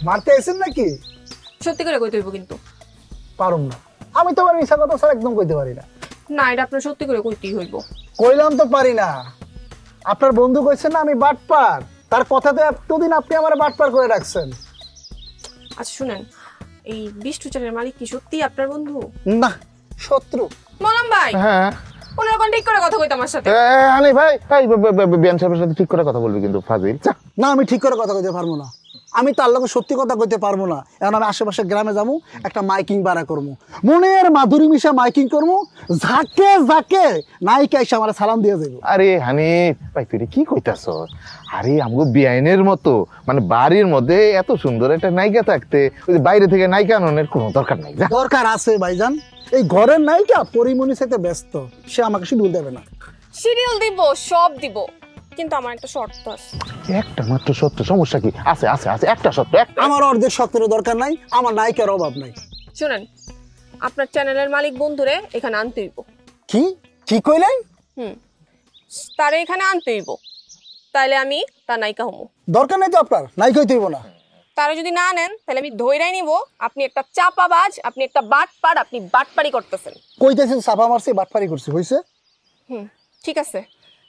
মারতে আইছেন নাকি? সত্যি করে কইতে হইব কিন্তু। পারুম না, আমি তোমার মিছা কথা ছাড়া একদম কইতে পারি না। না, এটা আপনার সত্যি করে কইতেই হইব। কইলাম তো পারি না। আপনার বন্ধু কইছেন না আমি বাটপার, তার কথাতে এতদিন আপনি আমার বাটপার করে রাখছেন। আচ্ছা শুনেন, এই বিষ্টু চ্যানেলের মালিক কি সত্যি আপনার বন্ধু? না, শত্রু। মলম ভাই, হ্যাঁ ওনার ঠিক করে কথা কইতে আমার সাথে। আনি ভাই, বিয়ান সাহেবের সাথে ঠিক করে কথা বলবি কিন্তু ফাজিল। না, আমি ঠিক করে কথা কইতে পারবো না। আমি তার লগে সত্যি কথা কইতে পারবো না। এখন আমি আশেপাশে গ্রামে যাবো, একটা মাইকিং বাড়া করবো, মনের মাধুরী মিশা মাইকিং করবো, ঝাঁকে ঝাঁকে নায়িকা এসে আমার সালাম দিয়ে যাবো। আরে হানিফ ভাই, তুই কি কইতাছ? আরে আমগো বিআইনের মতো মানে বাড়ির মধ্যে এত সুন্দর একটা নায়িকা থাকতে ওই বাইরে থেকে নায়িকা আনানোর কোনো দরকার নাই। দরকার আছে ভাইজান, এই ঘরের নায়িকা পরিমণি সাথে ব্যস্ত, সে আমাকে শিডিউল দেবে না। শিডিউল দিব, সব দিব, কিন্তু আমার একটা শর্ত আছে। একটা মাত্র সত্য? সমস্যা কি আছে? আছে আছে একটা সত্য। আমার অর্ধেক সত্যের দরকার নাই, আমার নায়িকার অভাব নাই। শুনেন, আপনার চ্যানেলের মালিক বন্ধুরে এখানে আনতে হইব। কি কি কইলেন? তারে এখানে আনতে হইব, তাইলে আমি তার নায়িকা হমু। দরকার নাই তো আপনার নায়িকা হইতে হইব না। তারা যদি না নেন তাহলে আমি ধইরাই নিব আপনি একটা চাপাবাজ, আপনি একটা বাটপার, আপনি বাটপারি করতেছেন। কইতেছেন চাপা মারছি, বাটপারি করছি, হইছে? ঠিক আছে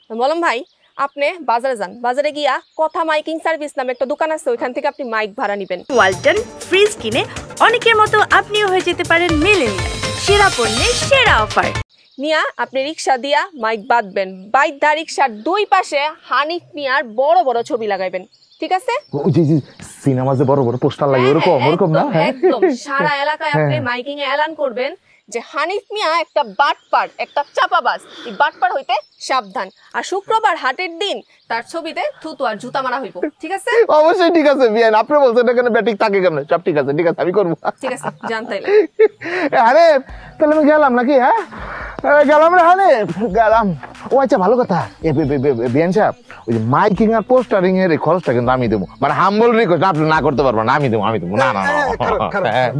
মলম ভাই, আপনি বাজারে যান, বাজারে গিয়া কথা মাইকিং সার্ভিস নামে একটা দোকান আছে, ওইখান থেকে আপনি মাইক ভাড়া নেবেন। ওয়ালটন ফ্রিজ কিনে অনেকের মতো আপনিও হয়ে যেতে পারেন মিলেনিয়াল। সেরা পণ্যের সেরা অফার নিয়া আপনি রিক্সা দিয়া মাইক বাঁধবেন, বাইধা রিক্সার দুই পাশে হানিফ মিয়ার বড় বড় ছবি লাগাইবেন, ঠিক আছে? সিনেমা যে বড় বড় পোস্টার লাগে ওরকম ওরকম না? একদম সারা এলাকায় আপনি মাইকিং এ এলান করবেন যে হানিফ মিয়া একটা বাটপার, একটা চাপাবাজ, এই বাটপার হইতে সাবধান। আর শুক্রবার হাটের দিন তার ছবিতে থুতু আর জুতা মারা হইব, ঠিক আছে? অবশ্যই ঠিক আছে বিয়ান, আপনি বলছেন এখানে ব্যাটিং থাকে কেন? সব ঠিক আছে, ঠিক আছে, আমি করবো। ঠিক আছে, জানতাইলে। আরে তাহলে আমি গেলাম নাকি? হ্যাঁ গেলাম রে হানিফ, গেলাম। ও আচ্ছা, ভালো কথা। বিয়ান সাহেব, ওই যে মাইকিং আর পোস্টারিং এর খরচটা কিন্তু আমি দেবো, মানে হাম্বল রিকোয়েস্ট, আপনি না করতে পারবেন না, আমি দেবো, আমি দেবো। না না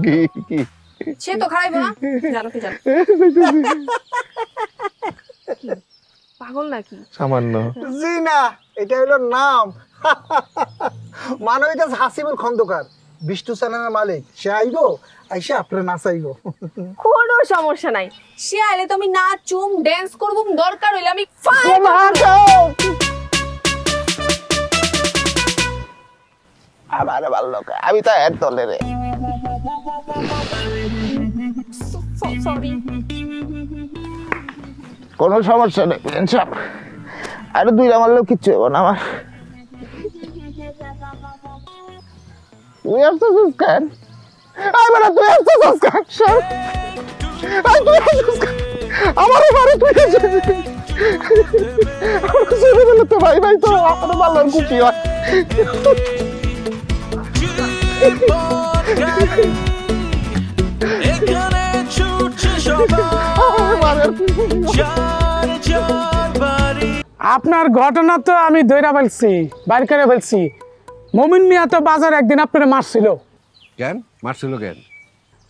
কি সে তো খারাইবো না, জানো কি জানো? পাগল নাকি? সামান্য। জি না, এটা হলো নাম। মানে হইতাছে হাসিবুল খন্দকার, বিষ্টু চ্যানেলের মালিক। সে আইবো, আইসা আপনারা নাচাইবো। কোনো সমস্যা নাই, সে আইলে তো আমি নাচুম, ড্যান্স করবো, দরকার হইলে আমি আমারে ভালো লোক, আমি তো এর দলে রে। সরি। কোনো সমস্যা নেই বিয়ান সাহেব, আরে দুইটা মারলেও কিচ্ছু হবো না আমার। তুই আসতেছিস কেন? তুই আসতেছিস কেন? আমারও বাড়ি তুই তো ভাই ভাই, তো আমার ভালো খুশি হয়। আপনার ঘটনা তো আমি ধইরা ফেলছি, বাইর করে ফেলছি। মমিন মিয়া তো বাজার একদিন আপনারা মারছিল। কেন মারছিল? কেন?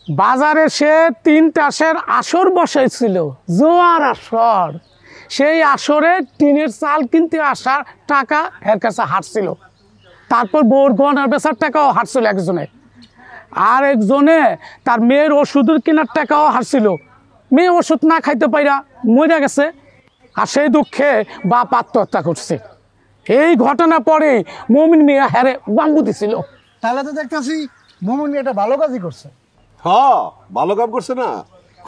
বাজারে সে 3 টাসের আসর বসাইছিল, জোয়ার আসর। সেই আসরে টিনের চাল কিনতে আসার টাকা এর কাছে হারছিল, তারপর বউর গহনার বেচার টাকাও হারছিল একজনে, আর একজনে তার মেয়ের ওষুধের কেনার টাকাও হারছিল। মেয়ে ওষুধ না খাইতে পাইরা মরে গেছে, আর সেই দুঃখে বাপ আত্মহত্যা করছে। এই ঘটনা পরে মমিন মিয়া হ্যারে বাম্বু দিছিল। তাহলে তো দেখতেছি মোমন এটা ভালো কাজই করছে। হ্যাঁ, ভালো কাম করছে না,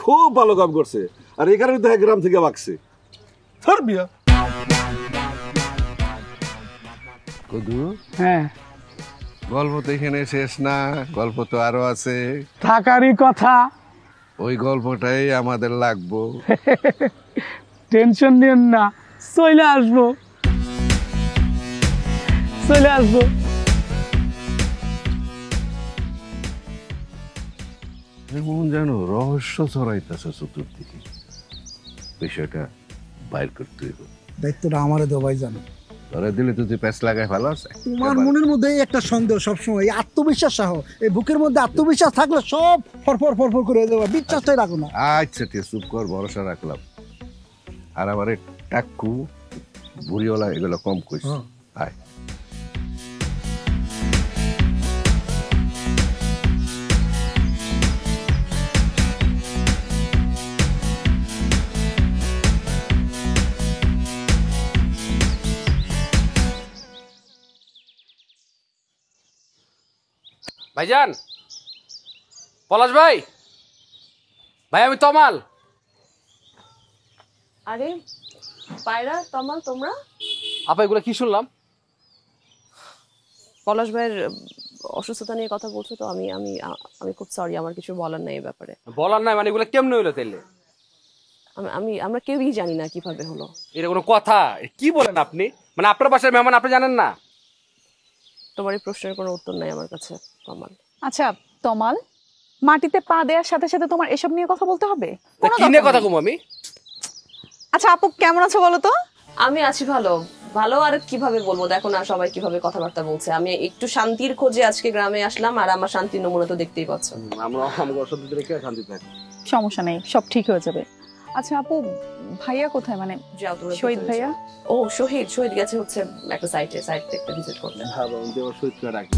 খুব ভালো কাম করছে। আর এই কারণে তো গ্রাম থেকে ভাগছে। কদু, হ্যাঁ, গল্প তো এখানে শেষ না, গল্প তো আরো আছে। থাকারই কথা। ওই গল্পটাই আমাদের লাগবো। টেনশন নিয়েন না, চলে আসবো, চলে আসবো। এমন যেন রহস্য ছড়াইতেছে চতুর্দিকে, বিষয়টা বাইর করতে হইব। দায়িত্বটা আমারে দেও ভাইজান। ধরে দিলে তো তুই প্যাঁচ লাগাই ভালো আছে। তোমার মনের মধ্যে একটা সন্দেহ সবসময়, এই আত্মবিশ্বাস সহ, এই বুকের মধ্যে আত্মবিশ্বাস থাকলে সব ফরফর ফরফর করে দেবা। বিশ্বাসটাই রাখো না। আচ্ছা ঠিক চুপ কর, ভরসা রাখলাম। আর আমার টাক্কু বুড়িওয়ালা এগুলো কম কইস। আয় ভাইজান, পলাশ ভাই, ভাই আমি তমাল। আরে পায়রা, তমাল, তোমরা? আপা এগুলো কি শুনলাম? পলাশ ভাইয়ের অসুস্থতা নিয়ে কথা বলছো তো, আমি আমি আমি খুব সরি, আমার কিছু বলার নাই এই ব্যাপারে। বলার নাই মানে এগুলো কেমনে হইলো তাইলে? আমরা কেউই জানি না কিভাবে হলো। এটা কোনো কথা? কি বলেন আপনি? মানে আপনার বাসার মেহমান আপনি জানেন না? তোমার এই প্রশ্নের কোনো উত্তর নাই আমার কাছে তমাল। আচ্ছা তমাল, মাটিতে পা দেওয়ার সাথে সাথে তোমার এসব নিয়ে কথা বলতে হবে? তা কি নিয়ে কথা কম আমি? আচ্ছা আপু কেমন আছো বলো তো? আমি আছি ভালো। ভালো আর কিভাবে বলবো, দেখো না সবাই কিভাবে কথাবার্তা বলছে। আমি একটু শান্তির খোঁজে আজকে গ্রামে আসলাম, আর আমার শান্তির নমুনা তো দেখতেই পাচ্ছ। আমরা আমাকে অসুবিধা রেখে শান্তি থাকি। সমস্যা নেই, সব ঠিক হয়ে যাবে। আচ্ছা আপু, ভাইয়া কোথায়? মানে যাও তোমরা শহীদ ভিতরে ভাইয়া? যাও। ও শহীদ গেছে হচ্ছে একটা সাইট একটা ভিজিট করতে। হ্যাঁ বাবা, আমি তো শহীদ করে রাখি।